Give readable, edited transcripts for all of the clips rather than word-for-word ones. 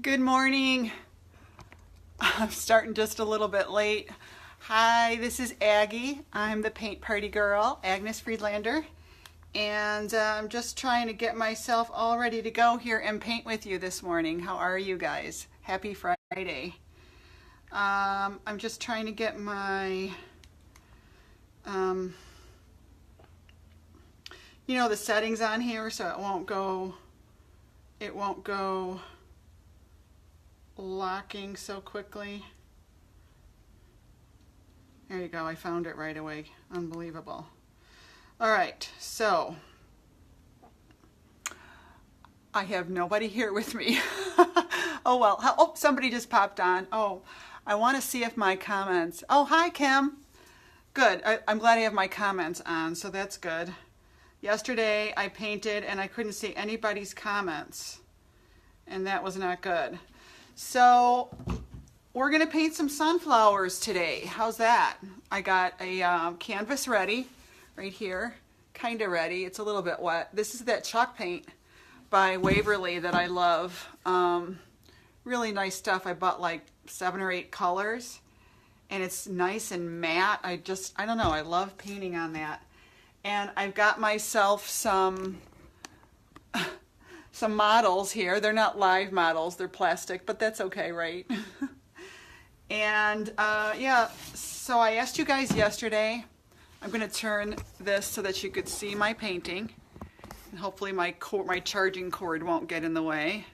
Good morning. I'm starting just a little bit late. Hi, this is Aggie. I'm the paint party girl, Agnes Friedlander, and I'm just trying to get myself all ready to go here and paint with you this morning. How are you guys? Happy Friday. I'm just trying to get my, the settings on here so it won't go locking so quickly. There you go, I found it right away. Unbelievable. All right, so I have nobody here with me. Oh well, oh, somebody just popped on. Oh, I want to see if my comments, oh hi Kim. Good, I'm glad I have my comments on, so that's good. Yesterday I painted and I couldn't see anybody's comments, and that was not good. So we're going to paint some sunflowers today. How's that? I got a canvas ready right here, kind of ready. It's a little bit wet. This is that chalk paint by Waverly that I love. Really nice stuff. I bought like 7 or 8 colors, and it's nice and matte. I don't know, I love painting on that. And I've got myself some models here. They're not live models, they're plastic, but that's okay, right? And yeah, so I asked you guys yesterday. I'm going to turn this so that you could see my painting. And hopefully my charging cord won't get in the way.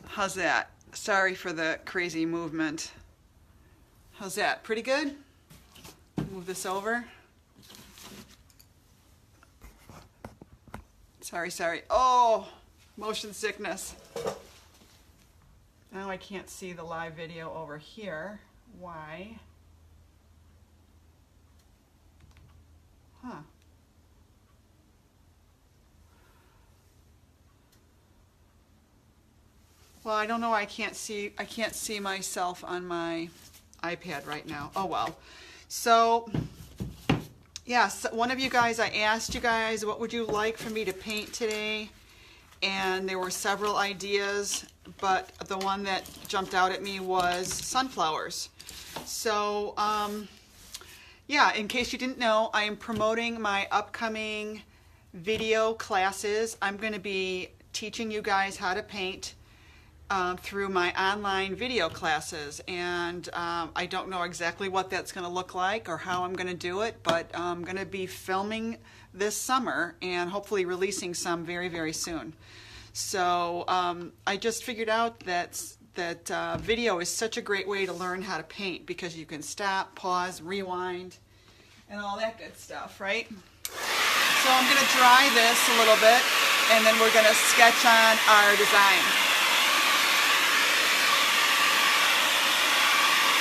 How's that? Sorry for the crazy movement. How's that? Pretty good? Move this over. Sorry. Oh, motion sickness. Now I can't see the live video over here. Why? Huh. Well, I don't know. I can't see myself on my iPad right now. Oh well. So yes, one of you guys, I asked you guys, what would you like for me to paint today? And there were several ideas, but the one that jumped out at me was sunflowers. So, yeah, in case you didn't know, I am promoting my upcoming video classes. I'm going to be teaching you guys how to paint through my online video classes, and I don't know exactly what that's going to look like or how I'm going to do it, but I'm going to be filming this summer and hopefully releasing some very, very soon. So I just figured out that video is such a great way to learn how to paint, because you can stop, pause, rewind, and all that good stuff, right? So I'm going to dry this a little bit, and then we're going to sketch on our design.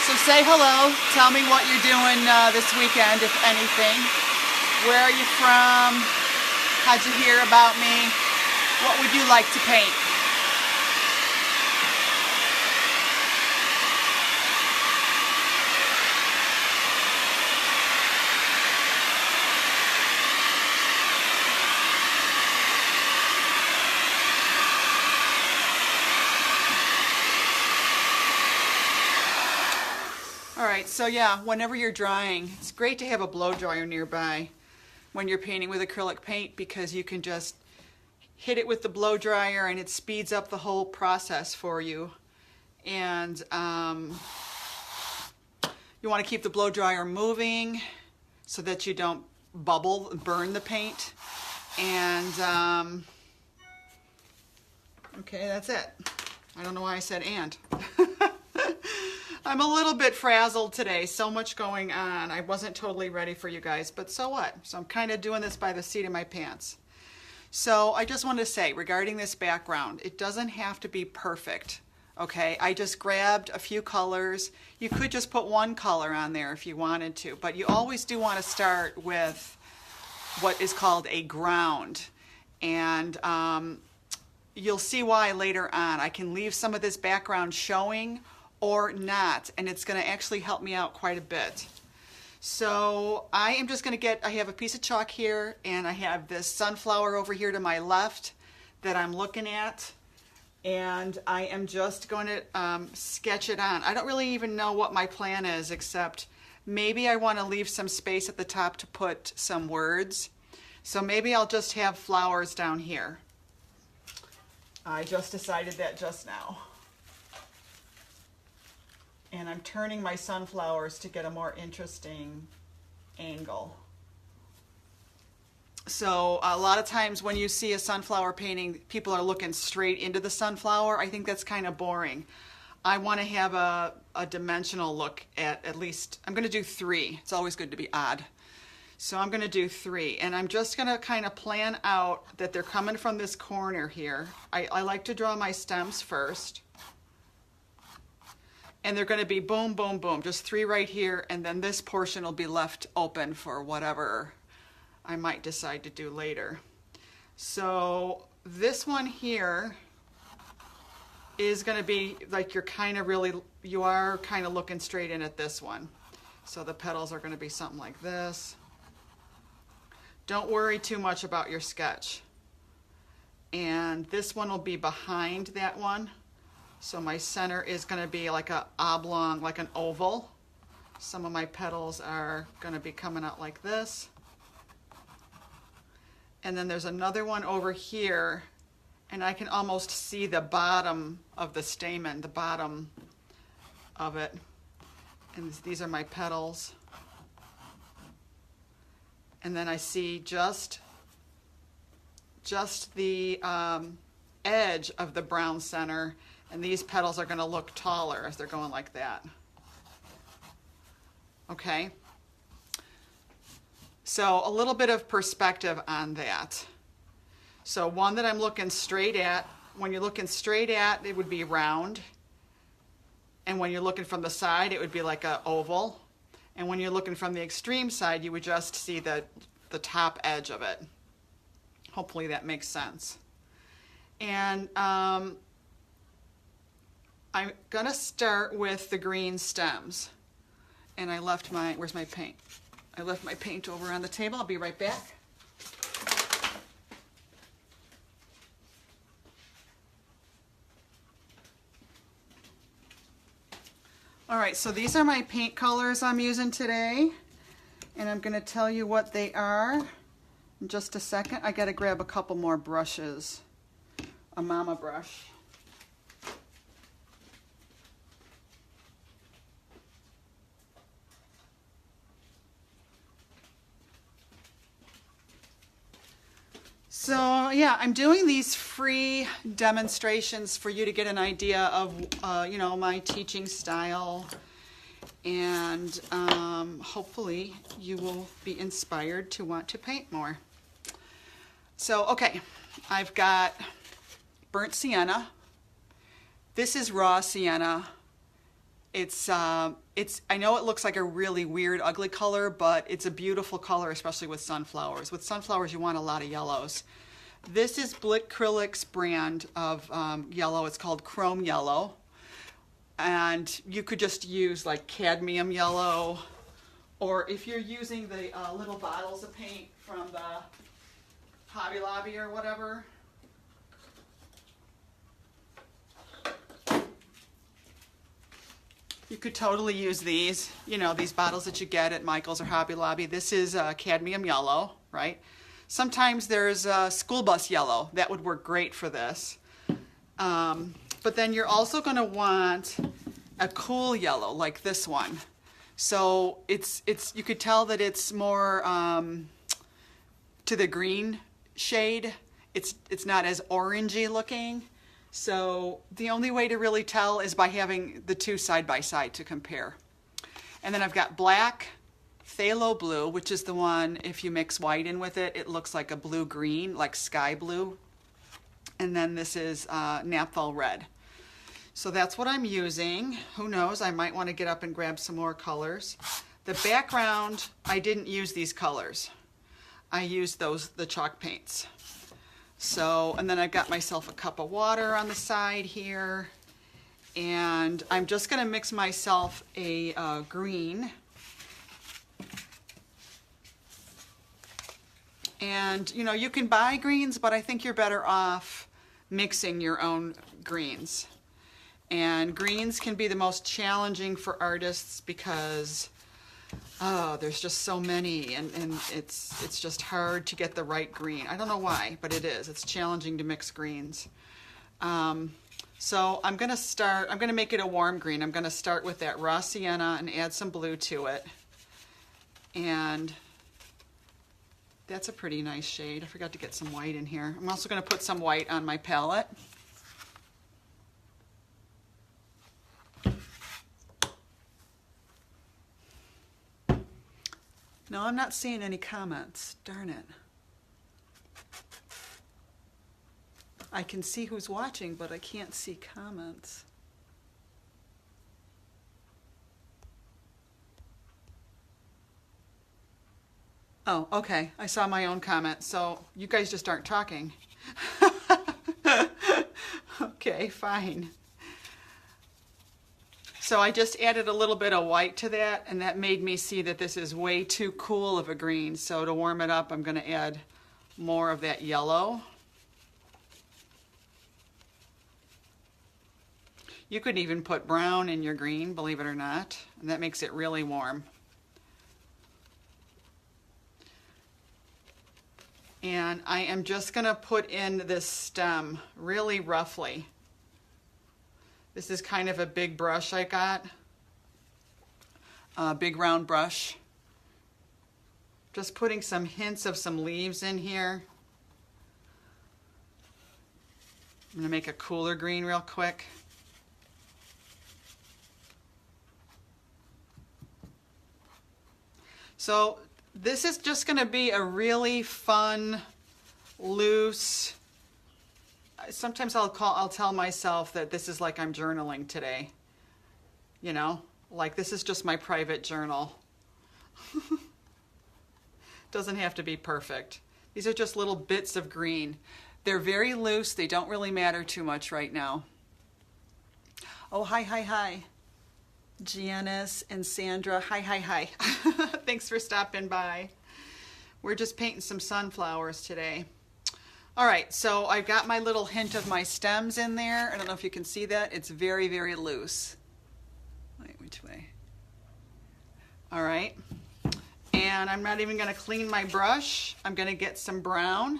So say hello, tell me what you're doing this weekend, if anything. Where are you from? How'd you hear about me? What would you like to paint? All right, so yeah, whenever you're drying, it's great to have a blow dryer nearby when you're painting with acrylic paint, because you can just hit it with the blow dryer and it speeds up the whole process for you. And you want to keep the blow dryer moving so that you don't burn the paint. And okay, that's it. I don't know why I said and. I'm a little bit frazzled today, so much going on. I wasn't totally ready for you guys, but so what? So I'm kind of doing this by the seat of my pants. So I just wanted to say, regarding this background, it doesn't have to be perfect, okay? I just grabbed a few colors. You could just put one color on there if you wanted to, but you always do want to start with what is called a ground. And you'll see why later on. I can leave some of this background showing or not, and it's going to actually help me out quite a bit. So I am just going to I have a piece of chalk here, and I have this sunflower over here to my left that I'm looking at. and I am just going to sketch it on. I don't really even know what my plan is, except maybe I want to leave some space at the top to put some words. So maybe I'll just have flowers down here. I just decided that just now. And I'm turning my sunflowers to get a more interesting angle. So a lot of times when you see a sunflower painting, people are looking straight into the sunflower. I think that's kind of boring. I want to have a dimensional look at least, I'm going to do 3. It's always good to be odd. So I'm going to do 3, and I'm just going to kind of plan out that they're coming from this corner here. I like to draw my stems first. And they're going to be boom, boom, boom, just 3 right here, and then this portion will be left open for whatever I might decide to do later. So this one here is going to be like you are kind of looking straight in at this one. So the petals are going to be something like this. Don't worry too much about your sketch. And this one will be behind that one. So my center is going to be like an oblong, like an oval. Some of my petals are going to be coming out like this. And then there's another one over here, and I can almost see the bottom of the stamen, the bottom of it. And these are my petals. And then I see just the edge of the brown center, and these petals are going to look taller as they're going like that. Okay? So a little bit of perspective on that. So one that I'm looking straight at, when you're looking straight at, it would be round. And when you're looking from the side, it would be like an oval. And when you're looking from the extreme side, you would just see the top edge of it. Hopefully that makes sense. And I'm going to start with the green stems. And I left my, where's my paint? I left my paint over on the table. I'll be right back. All right, so these are my paint colors I'm using today, and I'm going to tell you what they are in just a second. I got to grab a couple more brushes, a mama brush. So yeah, I'm doing these free demonstrations for you to get an idea of, you know, my teaching style, and hopefully you will be inspired to want to paint more. So, okay, I've got burnt sienna. This is raw sienna. I know it looks like a really weird, ugly color, but it's a beautiful color, especially with sunflowers. With sunflowers, you want a lot of yellows. This is Blit-Crylix brand of yellow. It's called Chrome Yellow. And you could just use like cadmium yellow, or if you're using the little bottles of paint from the Hobby Lobby or whatever, you could totally use these, you know, these bottles that you get at Michael's or Hobby Lobby. This is cadmium yellow, right? Sometimes there's school bus yellow. That would work great for this. But then you're also going to want a cool yellow like this one. So you could tell that it's more to the green shade. It's not as orangey looking. So the only way to really tell is by having the two side by side to compare. And then I've got black, phthalo blue, which is the one, if you mix white in with it, it looks like a blue-green, like sky blue. And then this is naphthol red. So that's what I'm using. Who knows, I might want to get up and grab some more colors. The background, I didn't use these colors. I used the chalk paints. So, and then I've got myself a cup of water on the side here, and I'm just going to mix myself a green. And, you know, you can buy greens, but I think you're better off mixing your own greens. And greens can be the most challenging for artists because there's just so many, and it's just hard to get the right green. I don't know why, but it is. It's challenging to mix greens. So I'm going to make it a warm green. I'm going to start with that raw sienna and add some blue to it. And that's a pretty nice shade. I forgot to get some white in here. I'm also going to put some white on my palette. No, I'm not seeing any comments. Darn it. I can see who's watching, but I can't see comments. Oh, okay. I saw my own comment, so you guys just aren't talking. Okay, fine. So I just added a little bit of white to that, and that made me see that this is way too cool of a green. So to warm it up, I'm going to add more of that yellow. You could even put brown in your green, believe it or not, and that makes it really warm. And I am just going to put in this stem really roughly. This is kind of a big brush I got, a big round brush. Just putting some hints of some leaves in here. I'm going to make a cooler green real quick. So this is just going to be a really fun, loose, sometimes I'll tell myself that this is like I'm journaling today. You know, like this is just my private journal. Doesn't have to be perfect. These are just little bits of green. They're very loose. They don't really matter too much right now. Oh, hi. Janice and Sandra. Hi. Thanks for stopping by. We're just painting some sunflowers today. All right, so I've got my little hint of my stems in there. I don't know if you can see that. It's very, very loose. Wait, which way? All right. And I'm not even going to clean my brush. I'm going to get some brown.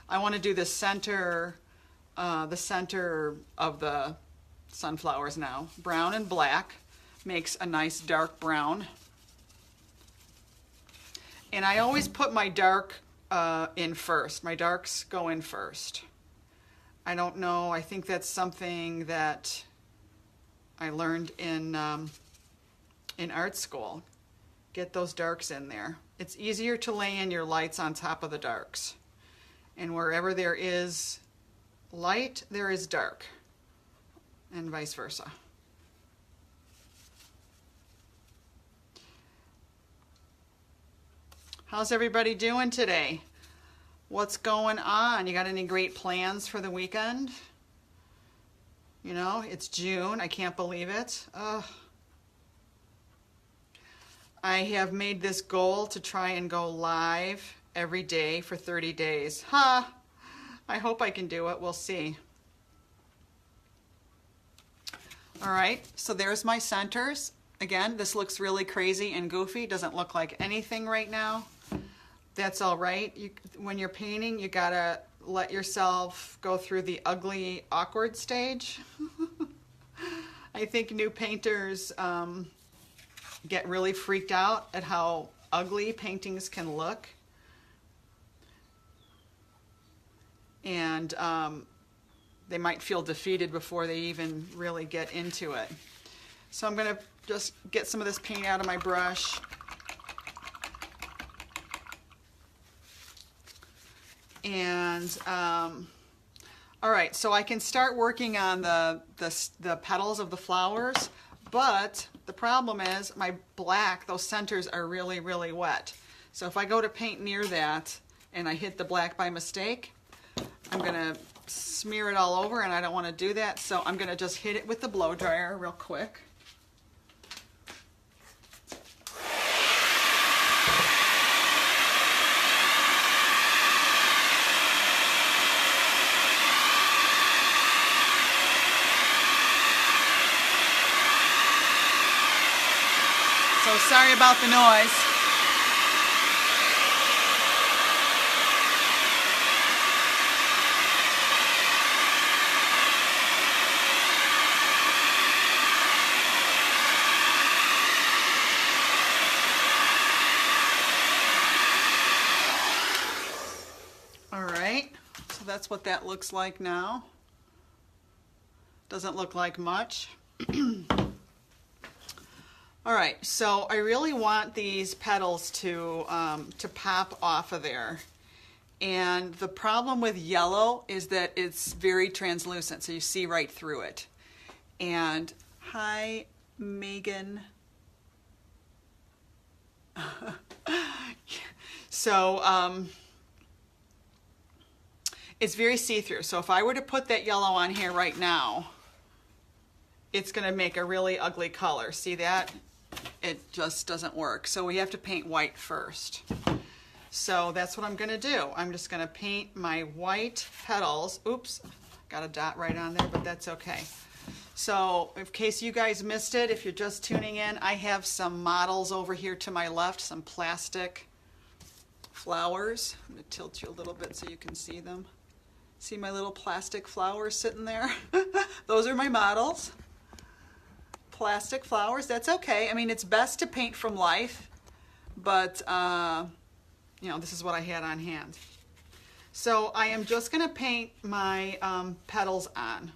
I want to do the center of the sunflowers now. Brown and black makes a nice dark brown. And I always put my dark in first. My darks go in first. I don't know. I think that's something that I learned in art school. Get those darks in there. It's easier to lay in your lights on top of the darks. And wherever there is light, there is dark. And vice versa. How's everybody doing today? What's going on? You got any great plans for the weekend? You know, it's June. I can't believe it. I have made this goal to try and go live every day for 30 days. I hope I can do it. We'll see. All right, so there's my centers. Again, this looks really crazy and goofy. Doesn't look like anything right now. That's all right. When you're painting, you gotta let yourself go through the ugly, awkward stage. I think new painters get really freaked out at how ugly paintings can look. And they might feel defeated before they even really get into it. So I'm gonna just get some of this paint out of my brush. And all right, so I can start working on the petals of the flowers, but the problem is my black, those centers are really, really wet. So if I go to paint near that and I hit the black by mistake, I'm gonna smear it all over, and I don't want to do that, so I'm gonna just hit it with the blow dryer real quick. sorry about the noise. All right, so that's what that looks like now. Doesn't look like much. All right, so I really want these petals to pop off of there. And the problem with yellow is that it's very translucent, so you see right through it. And hi, Megan. So it's very see-through. So if I were to put that yellow on here right now, it's going to make a really ugly color. See that? It just doesn't work. So we have to paint white first. So that's what I'm going to do. I'm just going to paint my white petals. Oops, got a dot right on there, but that's okay. So in case you guys missed it, if you're just tuning in, I have some models over here to my left, some plastic flowers. I'm going to tilt you a little bit so you can see them. See my little plastic flowers sitting there? Those are my models. Plastic flowers, that's okay. I mean, it's best to paint from life, but you know, this is what I had on hand. So I am just going to paint my petals on.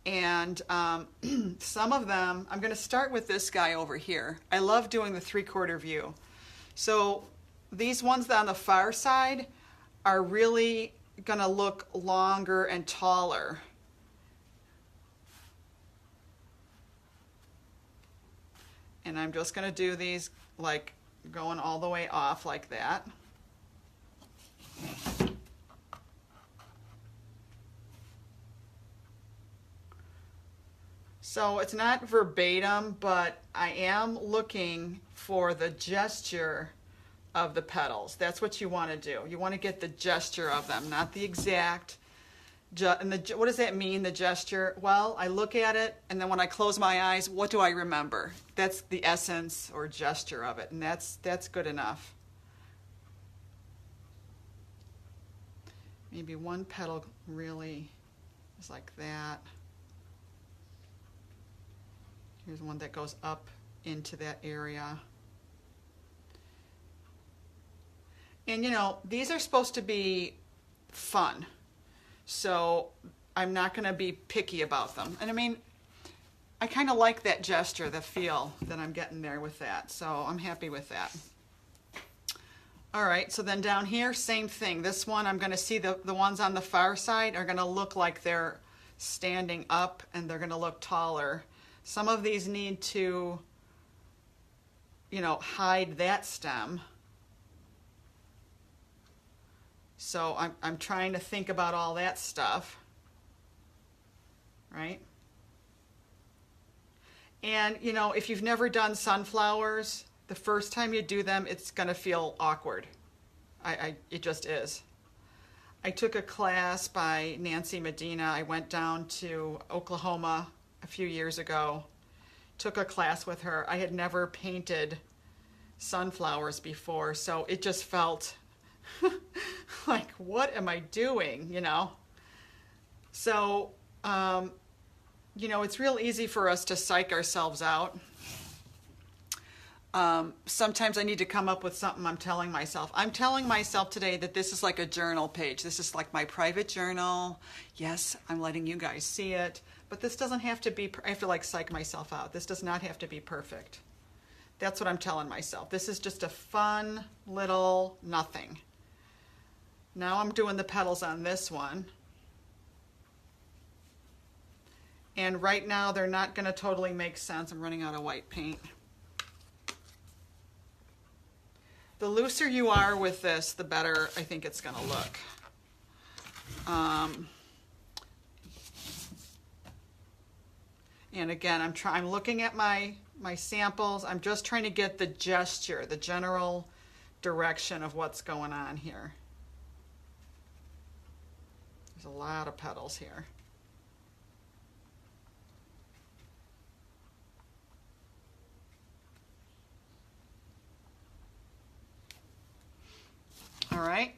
And some of them, I'm going to start with this guy over here. I love doing the 3/4 view. So these ones on the far side are really going to look longer and taller. And I'm just going to do these like going all the way off like that. So it's not verbatim, but I am looking for the gesture of the petals. That's what you want to do. You want to get the gesture of them, not the exact. And what does that mean, the gesture? Well, I look at it, and then when I close my eyes, what do I remember? That's the essence or gesture of it, and that's good enough. Maybe one petal really is like that. Here's one that goes up into that area. And you know, these are supposed to be fun. So I'm not going to be picky about them. And I mean, I kind of like that gesture, the feel that I'm getting there with that. So I'm happy with that. All right, so then down here, same thing. This one, I'm going to see the ones on the far side are going to look like they're standing up and they're going to look taller. Some of these need to, you know, hide that stem. So I'm trying to think about all that stuff, right? And, you know, if you've never done sunflowers, the first time you do them, it's going to feel awkward. It just is. I took a class by Nancy Medina. I went down to Oklahoma a few years ago, took a class with her. I had never painted sunflowers before, so it just felt like, what am I doing, you know? So, you know, it's real easy for us to psych ourselves out. Sometimes I need to come up with something I'm telling myself. I'm telling myself today that this is like a journal page. This is like my private journal. Yes, I'm letting you guys see it, but this doesn't have to be, I have to like psych myself out. This does not have to be perfect. That's what I'm telling myself. This is just a fun little nothing. Now I'm doing the petals on this one. And right now they're not going to totally make sense. I'm running out of white paint. The looser you are with this, the better I think it's going to look. And again, I'm looking at my samples. I'm just trying to get the gesture, the general direction of what's going on here. There's a lot of petals here. All right.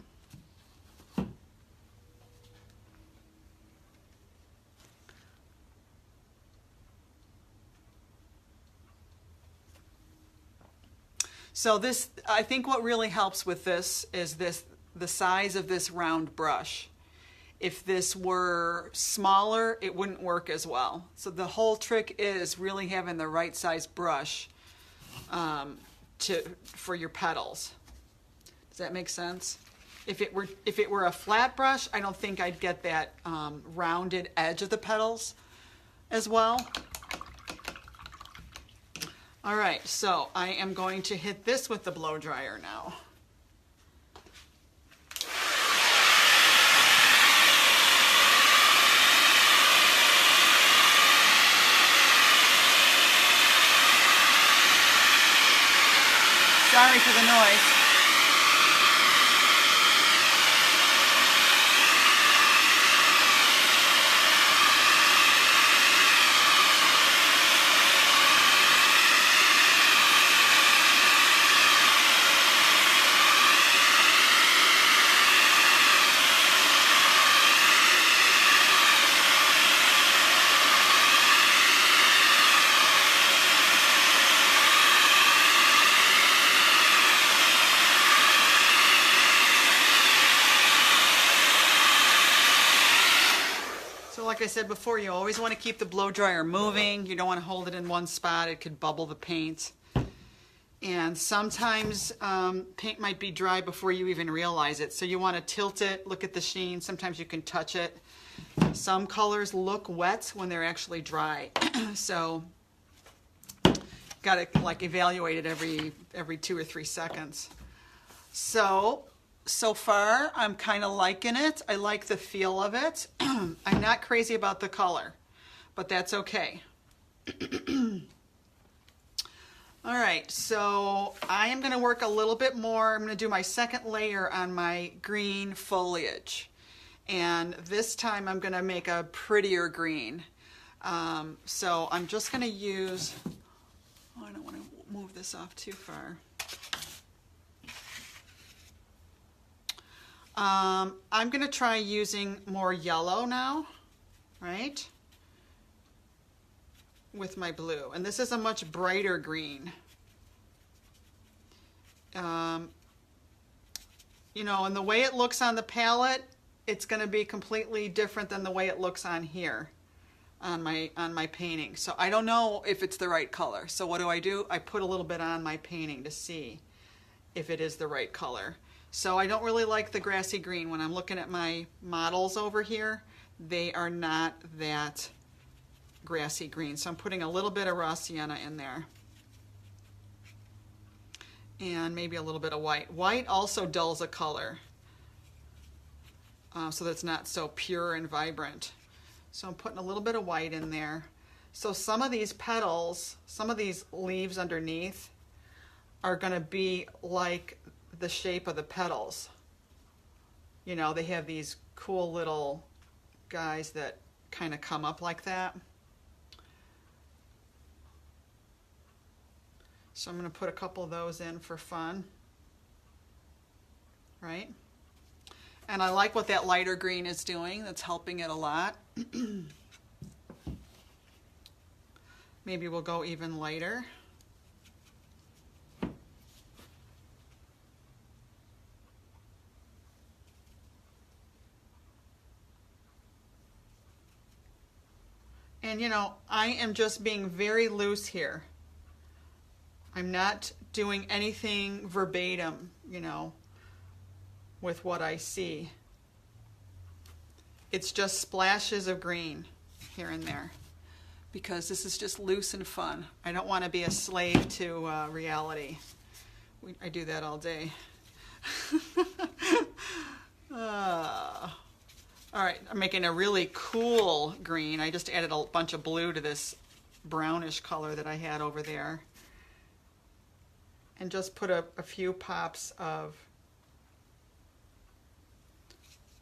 So this, I think what really helps with this is the size of this round brush. If this were smaller, it wouldn't work as well. So the whole trick is really having the right size brush for your petals. Does that make sense? If it were a flat brush, I don't think I'd get that rounded edge of the petals as well. All right, so I am going to hit this with the blow dryer now. Sorry for the noise. Like I said before, you always want to keep the blow dryer moving. You don't want to hold it in one spot. It could bubble the paint. And sometimes paint might be dry before you even realize it. So you want to tilt it, look at the sheen. Sometimes you can touch it. Some colors look wet when they're actually dry. So got to like evaluate it every 2 or 3 seconds. So far, I'm kind of liking it. I like the feel of it. I'm not crazy about the color, but that's okay. All right, so I am going to work a little bit more. I'm going to do my second layer on my green foliage. And this time I'm going to make a prettier green. So I'm just going to use, oh, I don't want to move this off too far. I'm going to try using more yellow now, right, with my blue. And this is a much brighter green. You know, and the way it looks on the palette, it's going to be completely different than the way it looks on here on my painting. So I don't know if it's the right color. So what do? I put a little bit on my painting to see if it is the right color. So I don't really like the grassy green. When I'm looking at my models over here, they are not that grassy green. So I'm putting a little bit of raw sienna in there. And maybe a little bit of white. White also dulls a color, so that's not so pure and vibrant. So I'm putting a little bit of white in there. So some of these petals, some of these leaves underneath are going to be like the shape of the petals. You know, they have these cool little guys that kind of come up like that. So I'm going to put a couple of those in for fun, right? And I like what that lighter green is doing. That's helping it a lot. Maybe we'll go even lighter. And you know, I am just being very loose here. I'm not doing anything verbatim, you know, with what I see. It's just splashes of green here and there because this is just loose and fun. I don't want to be a slave to reality. I do that all day. All right, I'm making a really cool green. I just added a bunch of blue to this brownish color that I had over there. And just put a few pops of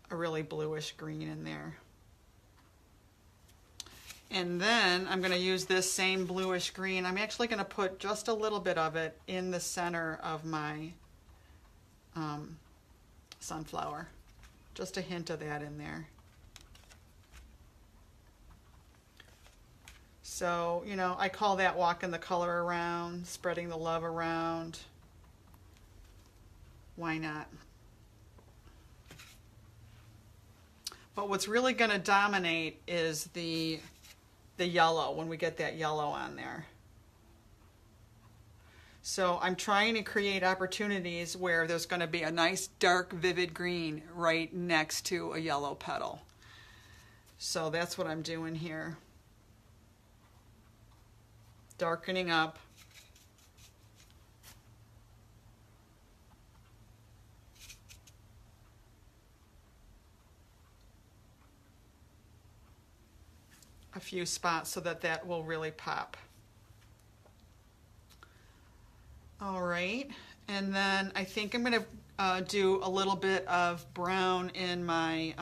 a really bluish green in there. And then I'm going to use this same bluish green. I'm actually going to put just a little bit of it in the center of my sunflower. Just a hint of that in there. So, you know, I call that walking the color around, spreading the love around. Why not? But what's really going to dominate is the yellow, when we get that yellow on there. So I'm trying to create opportunities where there's going to be a nice dark vivid green right next to a yellow petal. So that's what I'm doing here. Darkening up. A few spots so that that will really pop. All right, and then I think I'm going to do a little bit of brown in my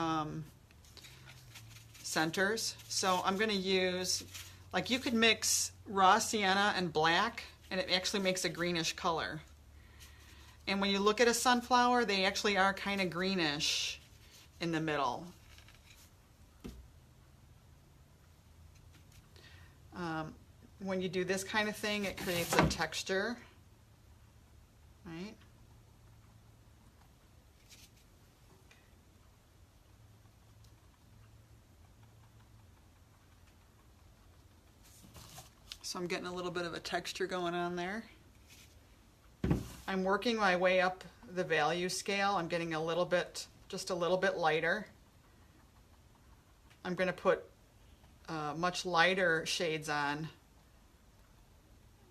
centers. So I'm going to use, like, you could mix raw sienna and black and it actually makes a greenish color. And when you look at a sunflower, they actually are kind of greenish in the middle. When you do this kind of thing, it creates a texture, right? So I'm getting a little bit of a texture going on there. I'm working my way up the value scale. I'm getting a little bit, just a little bit lighter. I'm going to put much lighter shades on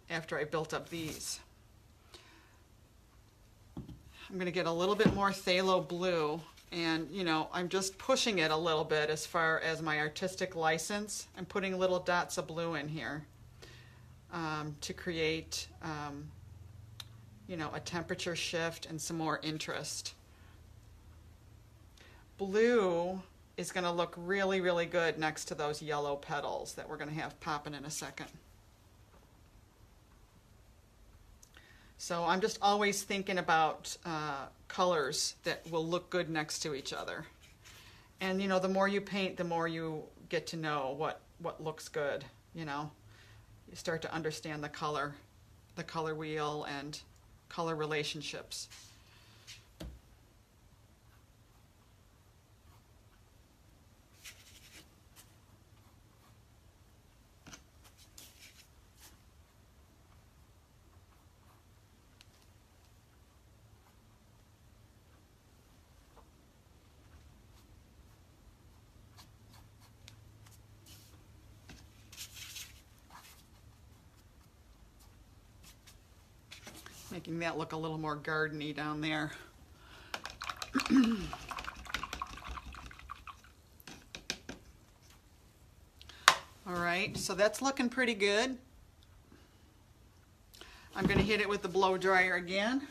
after I built up these. I'm going to get a little bit more phthalo blue, and you know, I'm just pushing it a little bit as far as my artistic license. I'm putting little dots of blue in here to create you know, a temperature shift and some more interest. Blue is going to look really, really good next to those yellow petals that we're going to have popping in a second. So I'm just always thinking about colors that will look good next to each other. And you know, the more you paint, the more you get to know what looks good, you know. You start to understand the color wheel and color relationships. Making that look a little more garden-y down there. All right, so that's looking pretty good. I'm going to hit it with the blow dryer again.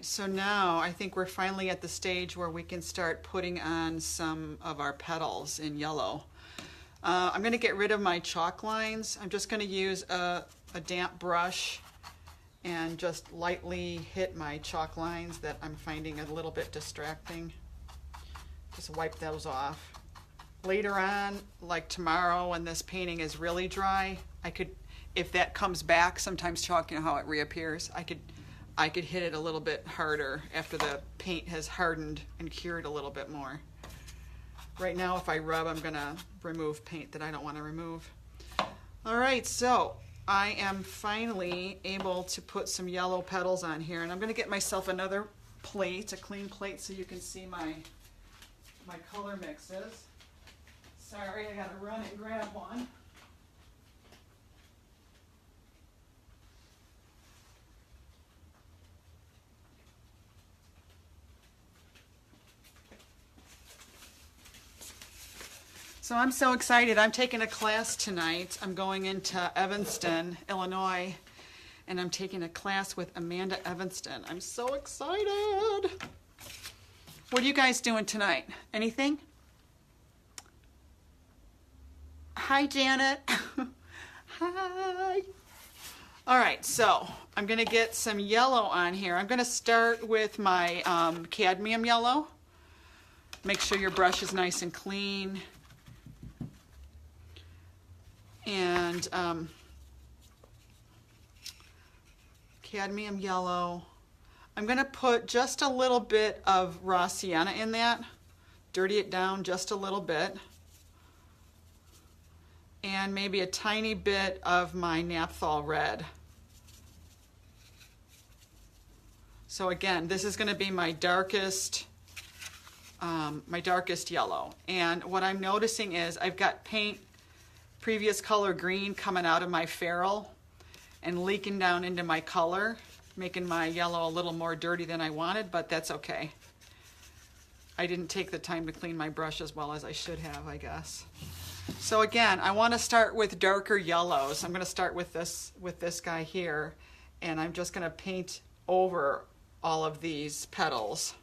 So now I think we're finally at the stage where we can start putting on some of our petals in yellow. I'm going to get rid of my chalk lines. I'm just going to use a damp brush and just lightly hit my chalk lines that I'm finding a little bit distracting. Just wipe those off. Later on, like tomorrow when this painting is really dry, I could, if that comes back, sometimes chalk, you know how it reappears, I could hit it a little bit harder after the paint has hardened and cured a little bit more. Right now, if I rub, I'm going to remove paint that I don't want to remove. All right, so I am finally able to put some yellow petals on here, and I'm going to get myself another plate, a clean plate, so you can see my color mixes. Sorry, I gotta run and grab one. So I'm so excited. I'm taking a class tonight. I'm going into Evanston, Illinois, and I'm taking a class with Amanda Evanston. I'm so excited. What are you guys doing tonight? Anything? Hi, Janet. Hi. All right, so I'm going to get some yellow on here. I'm going to start with my cadmium yellow. Make sure your brush is nice and clean. And cadmium yellow. I'm going to put just a little bit of raw sienna in that. Dirty it down just a little bit. And maybe a tiny bit of my Naphthol red. So again, this is going to be my darkest yellow. And what I'm noticing is I've got paint, previous color green, coming out of my ferrule and leaking down into my color, making my yellow a little more dirty than I wanted, but that's okay. I didn't take the time to clean my brush as well as I should have, I guess. So again, I want to start with darker yellows. I'm going to start with this guy here, and I'm just going to paint over all of these petals.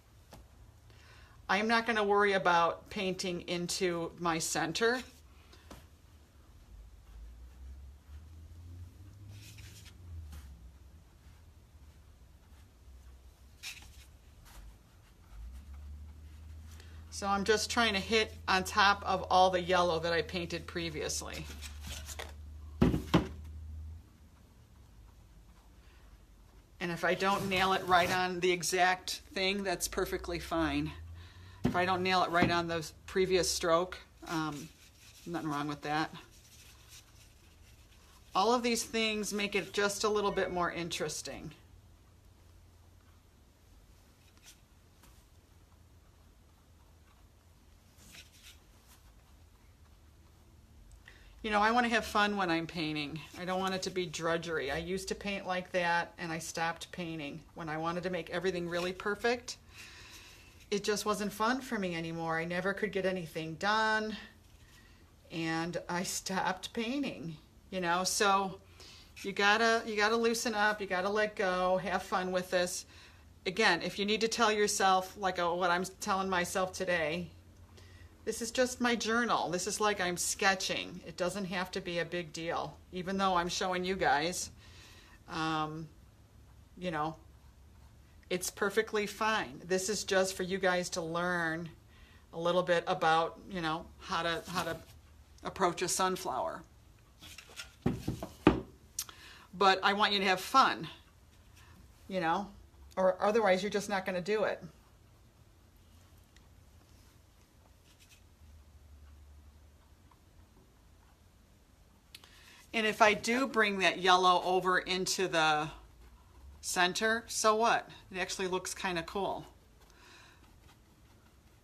I'm not going to worry about painting into my center. So I'm just trying to hit on top of all the yellow that I painted previously. And if I don't nail it right on the exact thing, that's perfectly fine. If I don't nail it right on the previous stroke, nothing wrong with that. All of these things make it just a little bit more interesting. You know, I want to have fun when I'm painting. I don't want it to be drudgery. I used to paint like that, and I stopped painting. When I wanted to make everything really perfect, it just wasn't fun for me anymore. I never could get anything done, and I stopped painting. You know, so you gotta loosen up. You gotta let go. Have fun with this. Again, if you need to tell yourself, like what I'm telling myself today, this is just my journal. This is like I'm sketching. It doesn't have to be a big deal, even though I'm showing you guys. You know, it's perfectly fine. This is just for you guys to learn a little bit about, you know, how to approach a sunflower. But I want you to have fun, you know, or otherwise you're just not going to do it. And if I do bring that yellow over into the center, so what? It actually looks kind of cool.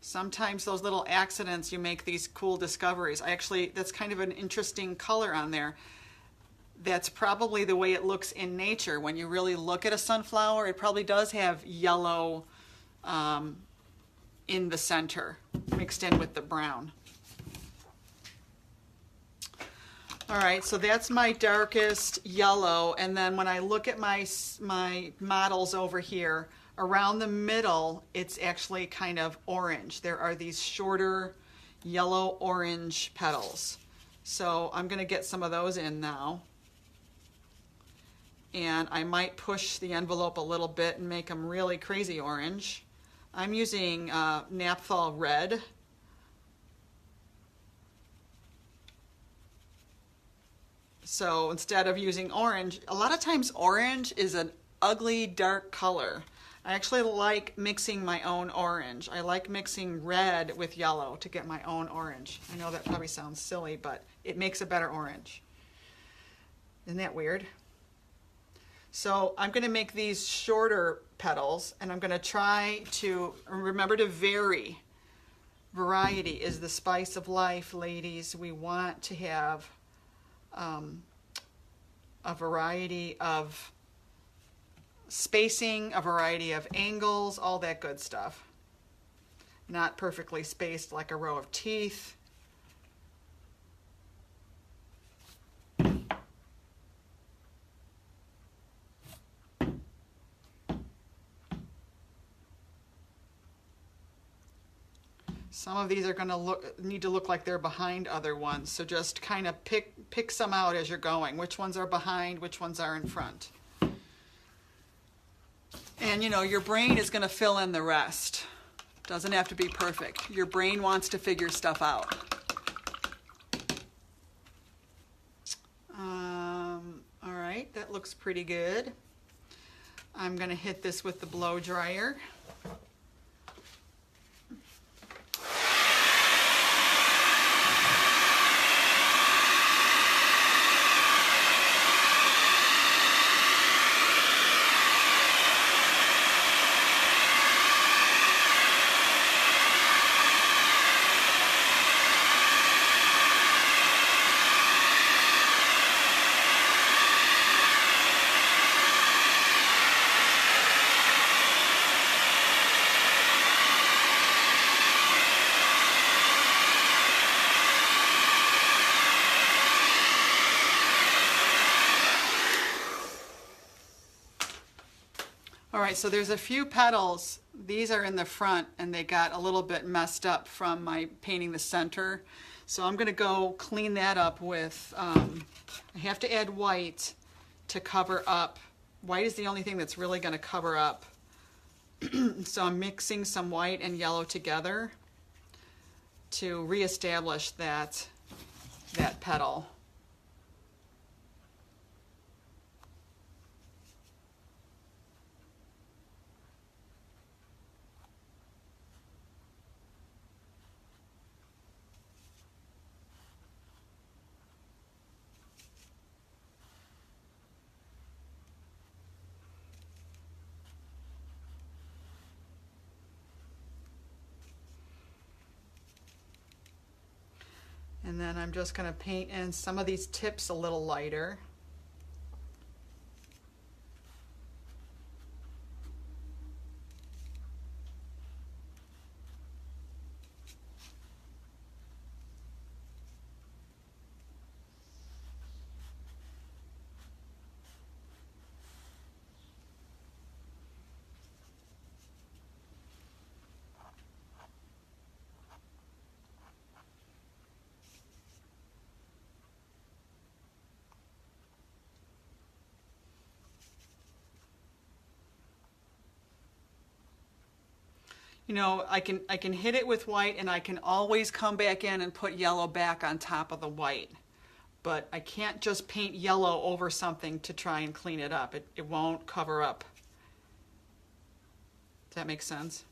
Sometimes those little accidents, you make these cool discoveries. That's kind of an interesting color on there. That's probably the way it looks in nature. When you really look at a sunflower, it probably does have yellow in the center, mixed in with the brown. All right, so that's my darkest yellow, and then when I look at my models over here, around the middle, it's actually kind of orange. There are these shorter yellow-orange petals. So I'm going to get some of those in now. And I might push the envelope a little bit and make them really crazy orange. I'm using Naphthol red. So instead of using orange, a lot of times orange is an ugly dark color. I actually like mixing my own orange. I like mixing red with yellow to get my own orange. I know that probably sounds silly, but it makes a better orange. Isn't that weird? So I'm going to make these shorter petals, and I'm going to try to remember to vary Variety is the spice of life, ladies. We want to have a variety of spacing, a variety of angles, all that good stuff. Not perfectly spaced like a row of teeth. Some of these are going to need to look like they're behind other ones, so just kind of pick some out as you're going. Which ones are behind, which ones are in front. And you know, your brain is going to fill in the rest. Doesn't have to be perfect. Your brain wants to figure stuff out. All right, that looks pretty good. I'm going to hit this with the blow dryer. All right, so there's a few petals. These are in the front and they got a little bit messed up from my painting the center. So I'm gonna go clean that up with, I have to add white to cover up. White is the only thing that's really gonna cover up. So I'm mixing some white and yellow together to reestablish that petal. And then I'm just going to paint in some of these tips a little lighter. You know, I can hit it with white and I can always come back in and put yellow back on top of the white. But I can't just paint yellow over something to try and clean it up. It won't cover up. Does that make sense?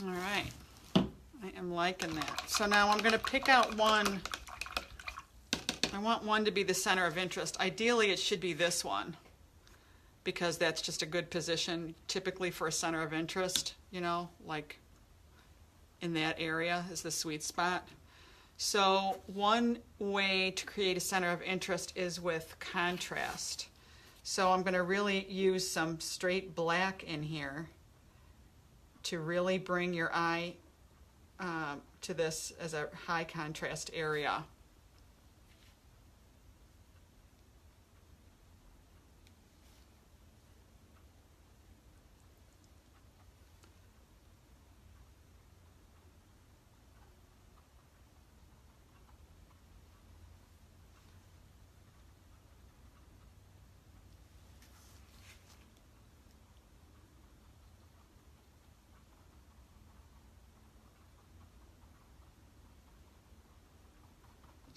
All right, I am liking that. So now I'm going to pick out one. I want one to be the center of interest. Ideally, it should be this one because that's just a good position typically for a center of interest, you know, like in that area is the sweet spot. So one way to create a center of interest is with contrast. So I'm going to really use some straight black in here to really bring your eye to this as a high contrast area.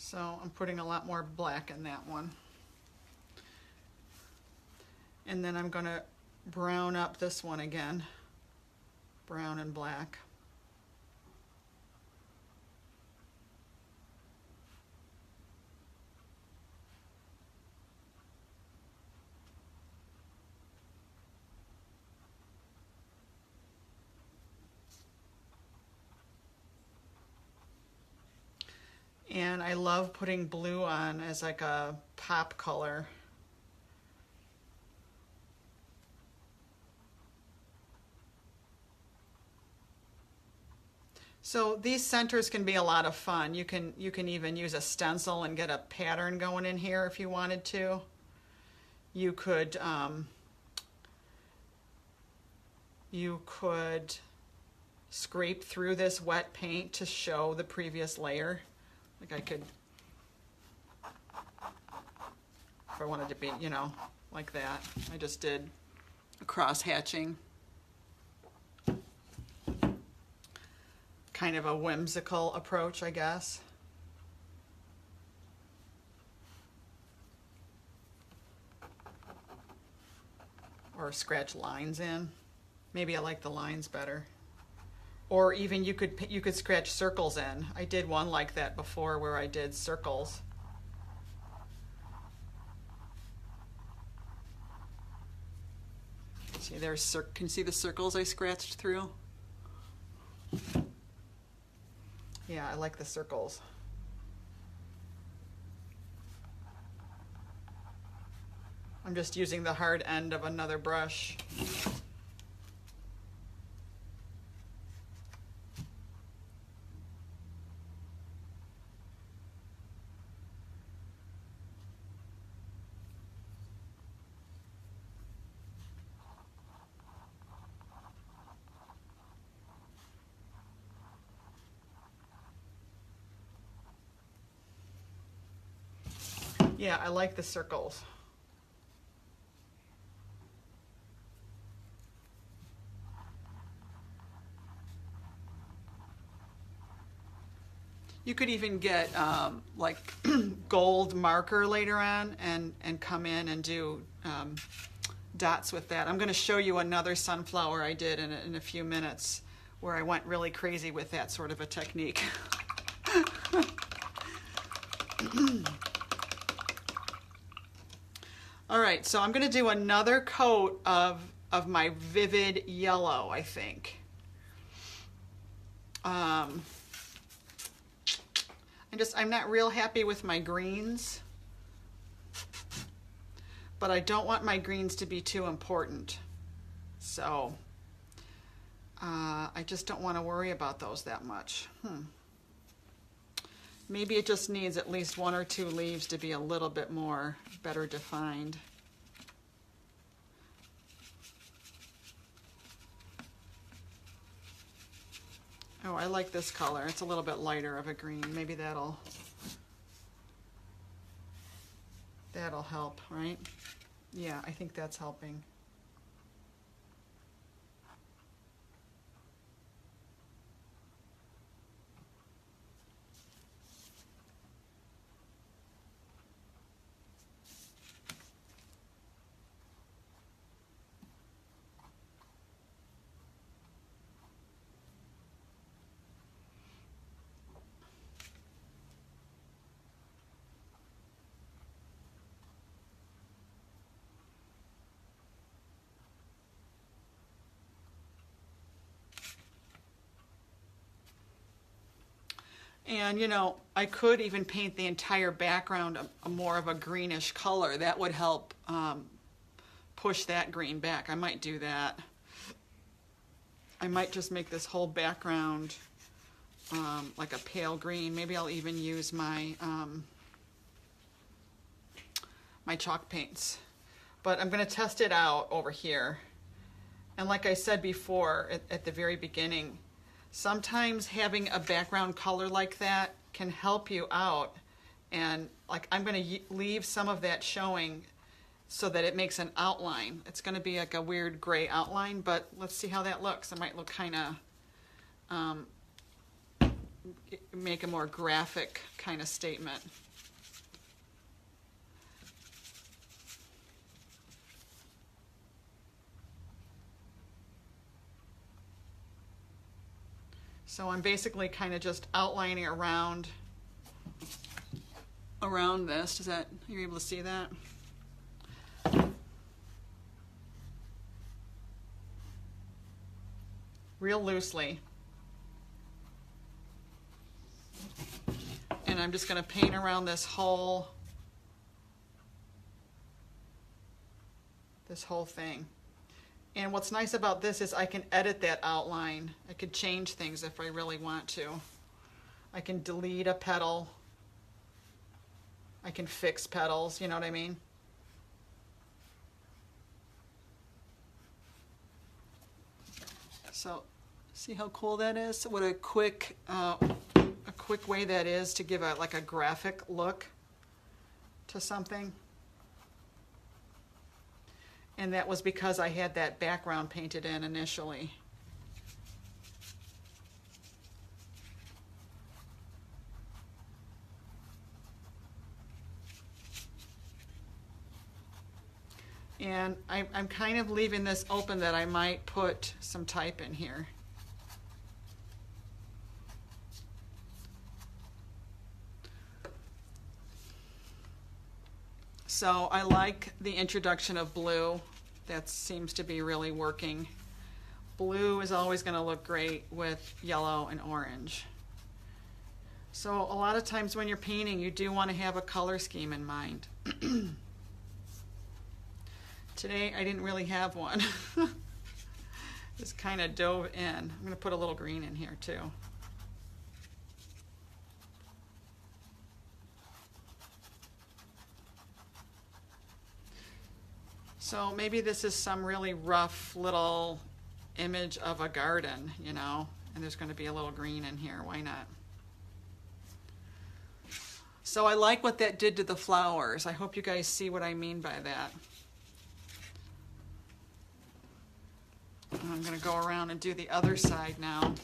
So I'm putting a lot more black in that one. And then I'm going to brown up this one again, brown and black. And I love putting blue on as like a pop color. So these centers can be a lot of fun. You can even use a stencil and get a pattern going in here if you wanted to. You could scrape through this wet paint to show the previous layer. Like I could, if I wanted to be, you know, like that. I just did a cross hatching. Kind of a whimsical approach, I guess. Or scratch lines in. Maybe I like the lines better. Or even you could scratch circles in. I did one like that before where I did circles. See, can you see the circles I scratched through? Yeah, I like the circles. I'm just using the hard end of another brush. Yeah, I like the circles. You could even get like gold marker later on and come in and do dots with that. I'm going to show you another sunflower I did in a few minutes where I went really crazy with that sort of a technique. All right, so I'm going to do another coat of my vivid yellow, I think. I'm not real happy with my greens, but I don't want my greens to be too important. So I just don't want to worry about those that much. Maybe it just needs at least one or two leaves to be a little bit more better defined. Oh, I like this color. It's a little bit lighter of a green. Maybe that'll help, right? Yeah, I think that's helping. And you know, I could even paint the entire background a more of a greenish color. That would help push that green back. I might do that. I might just make this whole background like a pale green. Maybe I'll even use my my chalk paints. But I'm going to test it out over here. And like I said before at the very beginning, sometimes having a background color like that can help you out. And like I'm going to leave some of that showing so that it makes an outline. It's going to be like a weird gray outline, but let's see how that looks. It might look kind of make a more graphic kind of statement. So I'm basically kind of just outlining around this. Does that, you're able to see that? Real loosely. And I'm just going to paint around this whole thing. And what's nice about this is I can edit that outline. I could change things if I really want to. I can delete a petal. I can fix petals, you know what I mean? So, see how cool that is? What a quick way that is to give like a graphic look to something. And that was because I had that background painted in initially. And I'm kind of leaving this open that I might put some type in here. So I like the introduction of blue. That seems to be really working. Blue is always going to look great with yellow and orange. So a lot of times when you're painting, you do want to have a color scheme in mind. Today I didn't really have one. Just kind of dove in. I'm going to put a little green in here too. So maybe this is some really rough little image of a garden, you know, and there's going to be a little green in here. Why not? So I like what that did to the flowers. I hope you guys see what I mean by that. And I'm going to go around and do the other side now.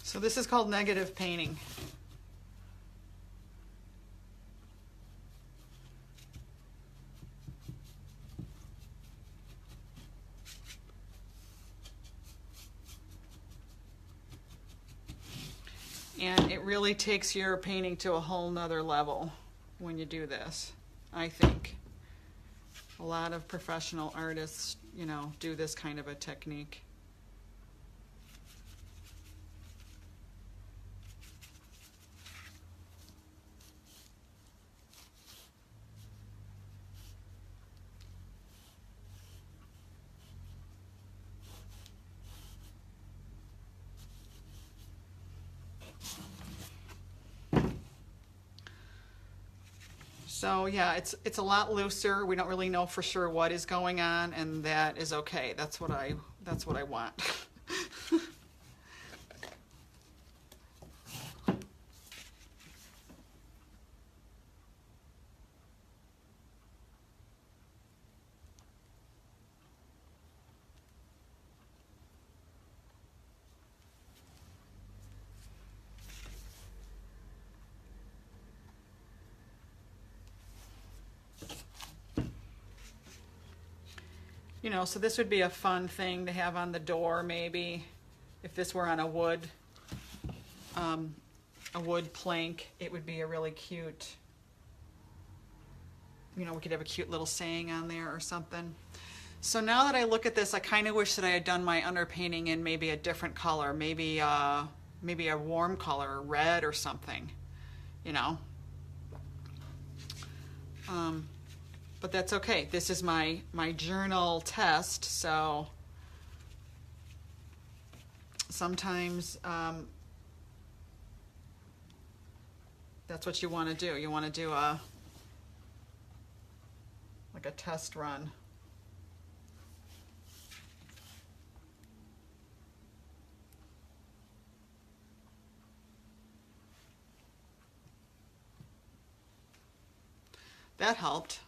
So this is called negative painting. And it really takes your painting to a whole nother level when you do this, I think. A lot of professional artists, you know, do this kind of a technique. So yeah, it's a lot looser. We don't really know for sure what is going on, and that is okay. That's what I want. You know, so this would be a fun thing to have on the door, maybe, if this were on a wood plank. It would be a really cute, you know, we could have a cute little saying on there or something. So now that I look at this, I kind of wish that I had done my underpainting in maybe a different color, maybe a warm color, red or something, you know. But that's okay. This is my journal test, so sometimes that's what you want to do. You want to do like a test run. That helped.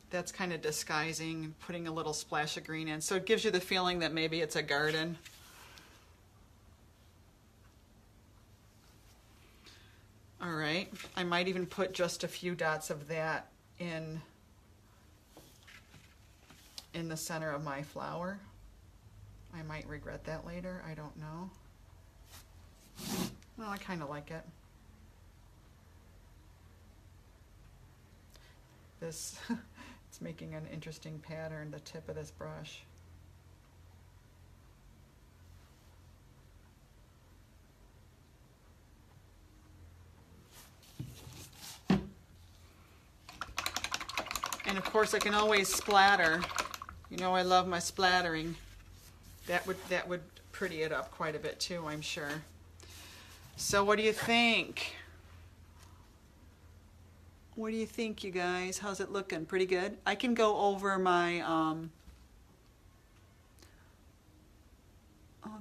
That's kind of disguising, putting a little splash of green in. So it gives you the feeling that maybe it's a garden. All right, I might even put just a few dots of that in the center of my flower. I might regret that later, I don't know. Well, I kind of like it. This, it's making an interesting pattern, the tip of this brush. And of course I can always splatter. You know I love my splattering. That would pretty it up quite a bit too, I'm sure. So what do you think? What do you think, you guys? How's it looking? Pretty good? I can go over my, oh,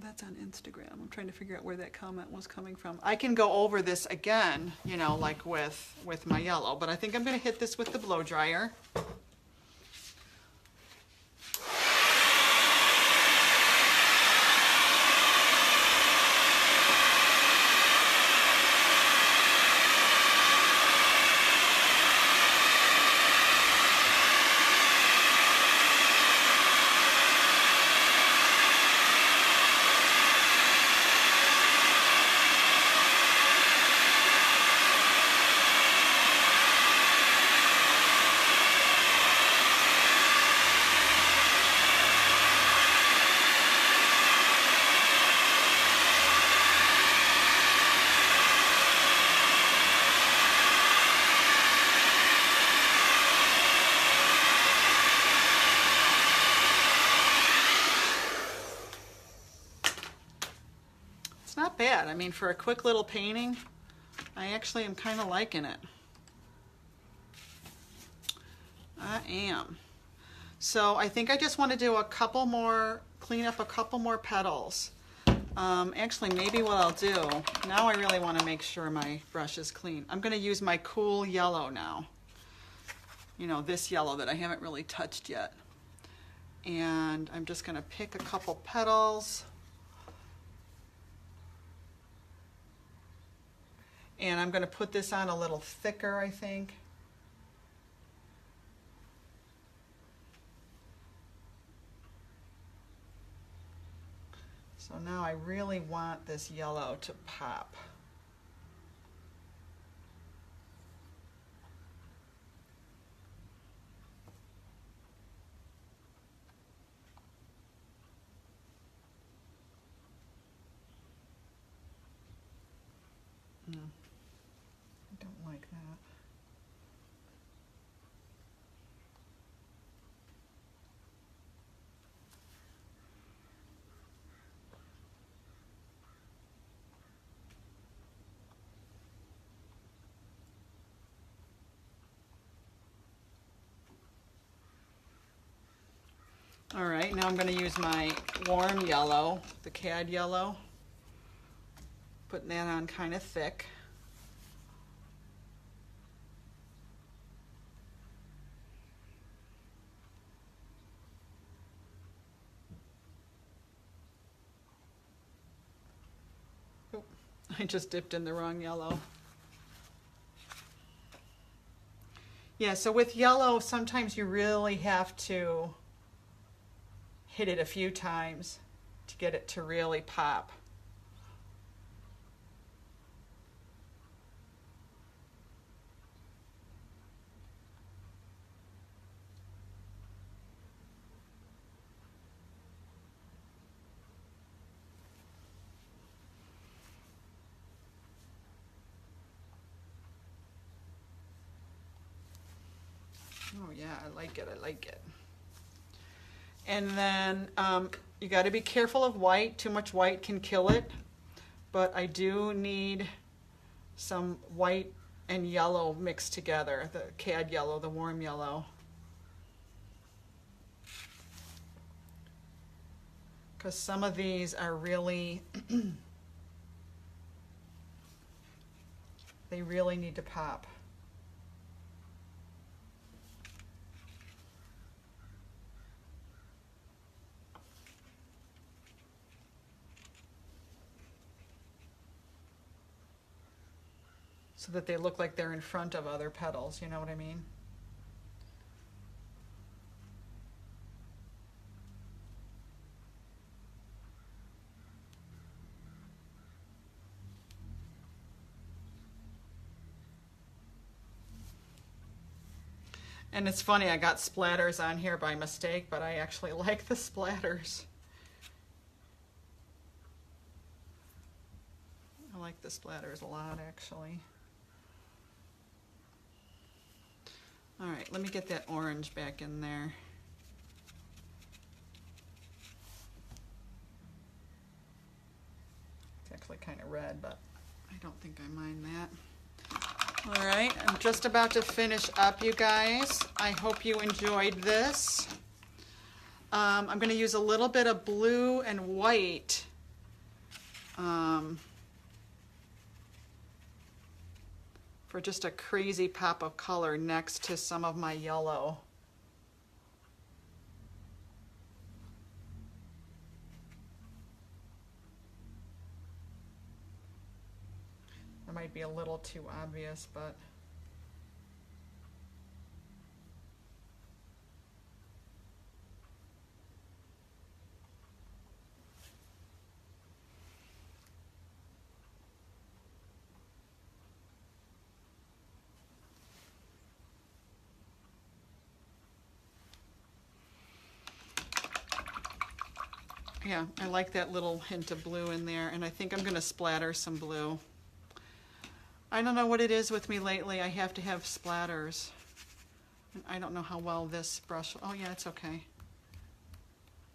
that's on Instagram. I'm trying to figure out where that comment was coming from. I can go over this again, you know, like with my yellow, but I think I'm gonna hit this with the blow dryer. Not bad. I mean, for a quick little painting, I actually am kind of liking it. I am. So I think I just want to do a couple more, clean up a couple more petals. Actually, maybe what I'll do, now I really want to make sure my brush is clean. I'm going to use my cool yellow now. You know, this yellow that I haven't really touched yet. And I'm just going to pick a couple petals. And I'm going to put this on a little thicker, I think. So now I really want this yellow to pop. I don't like that. All right, now I'm going to use my warm yellow, the cad yellow, putting that on kind of thick. Oh, I just dipped in the wrong yellow. Yeah, so with yellow, sometimes you really have to hit it a few times to get it to really pop. Oh yeah, I like it, I like it. And then you got to be careful of white. Too much white can kill it. But I do need some white and yellow mixed together. The cad yellow, the warm yellow. Because some of these are really, they really need to pop. so that they look like they're in front of other petals, you know what I mean? And it's funny, I got splatters on here by mistake, but I actually like the splatters. I like the splatters a lot, actually. All right, let me get that orange back in there. It's actually kind of red, but I don't think I mind that. All right, I'm just about to finish up, you guys. I hope you enjoyed this. I'm going to use a little bit of blue and white for just a crazy pop of color next to some of my yellow. That might be a little too obvious, but yeah, I like that little hint of blue in there, and I think I'm going to splatter some blue. I don't know what it is with me lately. I have to have splatters. And I don't know how well this brush... Oh, yeah, it's okay.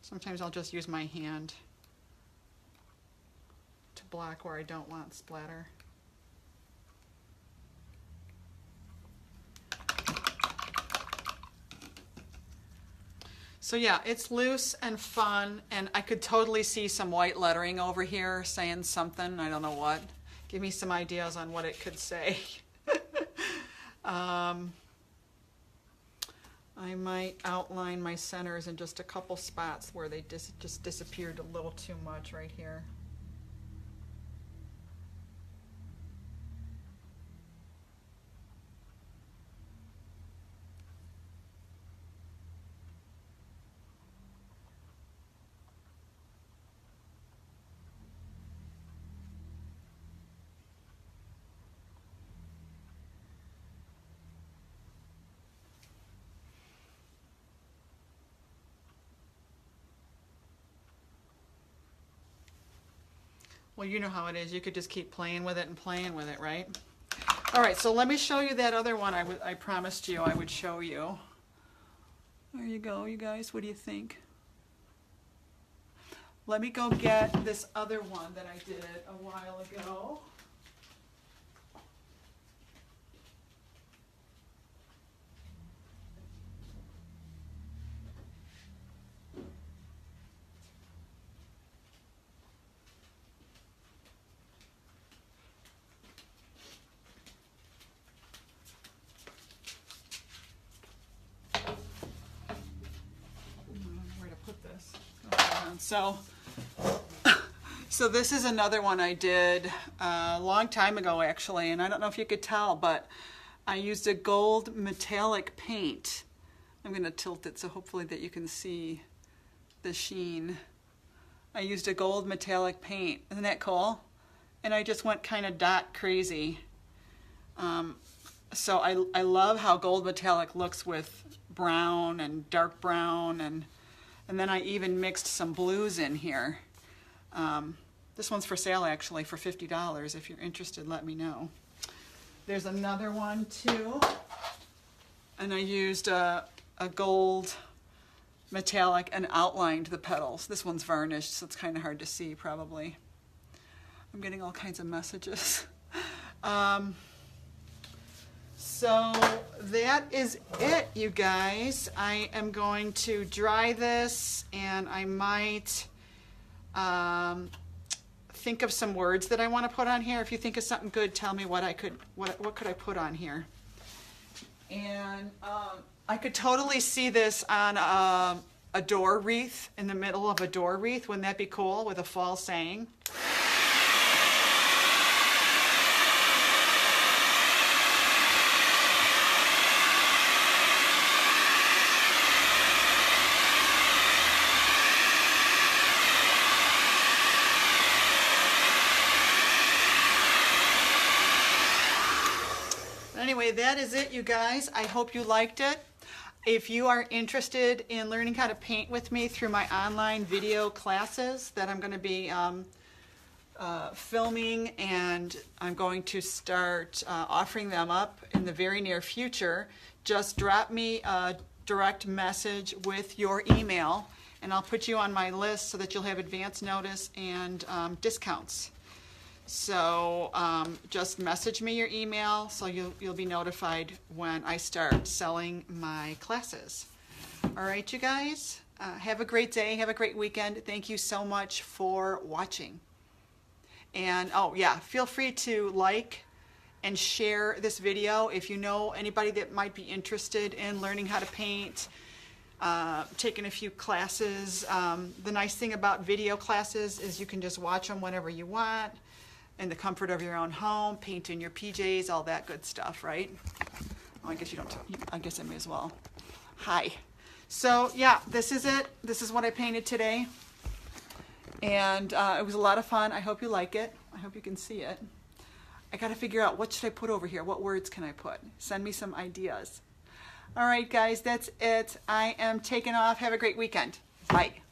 Sometimes I'll just use my hand to block where I don't want splatter. So yeah, it's loose and fun, and I could totally see some white lettering over here saying something. I don't know what. Give me some ideas on what it could say. I might outline my centers in just a couple spots where they just disappeared a little too much right here. Well, you know how it is. You could just keep playing with it and playing with it, right? All right, so let me show you that other one I promised you I would show you. There you go, you guys. What do you think? Let me go get this other one that I did a while ago. So this is another one I did a long time ago, actually, and I don't know if you could tell, but I used a gold metallic paint. I'm going to tilt it so hopefully that you can see the sheen. I used a gold metallic paint. Isn't that cool? And I just went kind of dot crazy. So I love how gold metallic looks with brown and dark brown, and then I even mixed some blues in here. This one's for sale, actually, for $50. If you're interested, let me know. There's another one, too. And I used a gold metallic and outlined the petals. This one's varnished, so it's kind of hard to see, probably. I'm getting all kinds of messages. So that is it, you guys. I am going to dry this, and I might think of some words that I want to put on here. If you think of something good, tell me what could I put on here. And I could totally see this on a door wreath, in the middle of a door wreath. Wouldn't that be cool, with a fall saying? Anyway, that is it, you guys. I hope you liked it. If you are interested in learning how to paint with me through my online video classes that I'm going to be filming, and I'm going to start offering them up in the very near future, just drop me a direct message with your email, and I'll put you on my list so that you'll have advance notice and discounts. So just message me your email so you'll be notified when I start selling my classes. All right, you guys, have a great day, have a great weekend. Thank you so much for watching. And oh yeah, feel free to like and share this video if you know anybody that might be interested in learning how to paint, taking a few classes. The nice thing about video classes is you can just watch them whenever you want, in the comfort of your own home, paint in your PJs, all that good stuff, right? Oh, I guess you don't, I guess I may as well. Hi. So yeah, this is it. This is what I painted today. And it was a lot of fun. I hope you like it. I hope you can see it. I gotta figure out what should I put over here? What words can I put? Send me some ideas. All right, guys, that's it. I am taking off. Have a great weekend. Bye.